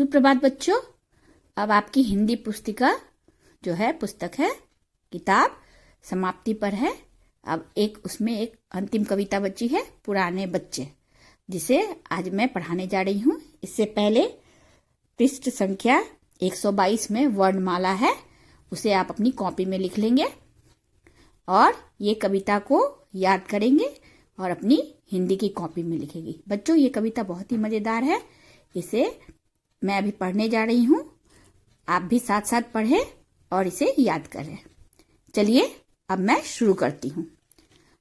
सुप्रभात बच्चों। अब आपकी हिंदी पुस्तिका जो है पुस्तक है किताब समाप्ति पर है। अब उसमें एक अंतिम कविता बची है पुराने बच्चे, जिसे आज मैं पढ़ाने जा रही हूँ। इससे पहले पृष्ठ संख्या 122 में वर्णमाला है, उसे आप अपनी कॉपी में लिख लेंगे और ये कविता को याद करेंगे और अपनी हिंदी की कॉपी में लिखेंगे। बच्चों, ये कविता बहुत ही मजेदार है, इसे मैं अभी पढ़ने जा रही हूँ। आप भी साथ साथ पढ़ें और इसे याद करें। चलिए अब मैं शुरू करती हूँ।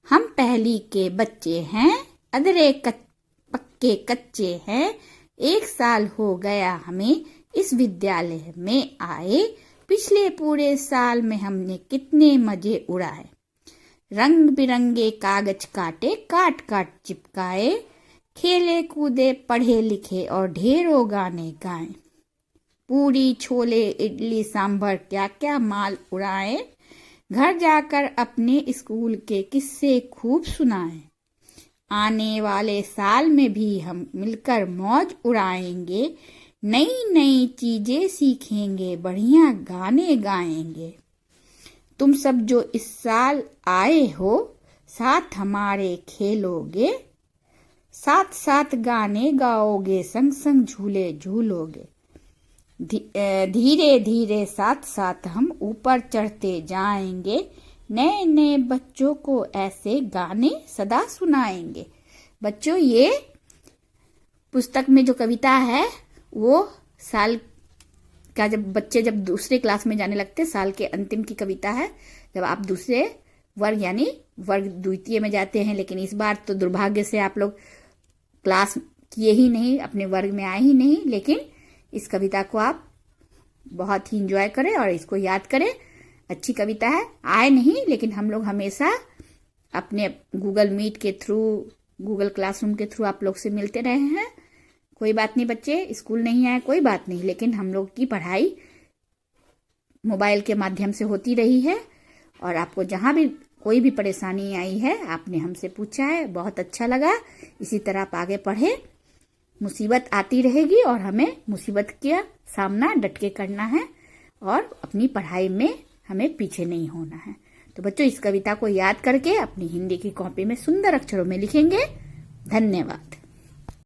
हम पहली के बच्चे हैं, अधरे पक्के कच्चे हैं। 1 साल हो गया हमें इस विद्यालय में आए। पिछले पूरे साल में हमने कितने मजे उड़ाए। रंग बिरंगे कागज काटे, काट काट चिपकाए। खेले कूदे पढ़े लिखे और ढेरों गाने गाए। पूरी छोले इडली सांभर क्या क्या माल उड़ाए। घर जाकर अपने स्कूल के किस्से खूब सुनाए। आने वाले साल में भी हम मिलकर मौज उड़ाएंगे। नई नई चीजें सीखेंगे, बढ़िया गाने गाएंगे। तुम सब जो इस साल आए हो, साथ हमारे खेलोगे। साथ साथ गाने गाओगे, संग संग झूले झूलोगे। धीरे धीरे साथ साथ हम ऊपर चढ़ते जाएंगे। नए नए बच्चों को ऐसे गाने सदा सुनाएंगे। बच्चों, ये पुस्तक में जो कविता है वो साल का, जब बच्चे जब दूसरे क्लास में जाने लगते, साल के अंतिम की कविता है। जब आप दूसरे वर्ग यानी वर्ग द्वितीय में जाते हैं, लेकिन इस बार तो दुर्भाग्य से आप लोग क्लास किए ही नहीं, अपने वर्ग में आए ही नहीं। लेकिन इस कविता को आप बहुत ही इंजॉय करें और इसको याद करें। अच्छी कविता है। आए नहीं, लेकिन हम लोग हमेशा अपने गूगल मीट के थ्रू, गूगल क्लासरूम के थ्रू आप लोग से मिलते रहे हैं। कोई बात नहीं बच्चे, स्कूल नहीं आए कोई बात नहीं, लेकिन हम लोग की पढ़ाई मोबाइल के माध्यम से होती रही है। और आपको जहाँ भी कोई भी परेशानी आई है, आपने हमसे पूछा है, बहुत अच्छा लगा। इसी तरह आप आगे पढ़े। मुसीबत आती रहेगी और हमें मुसीबत का सामना डट के करना है और अपनी पढ़ाई में हमें पीछे नहीं होना है। तो बच्चों, इस कविता को याद करके अपनी हिंदी की कॉपी में सुंदर अक्षरों में लिखेंगे। धन्यवाद।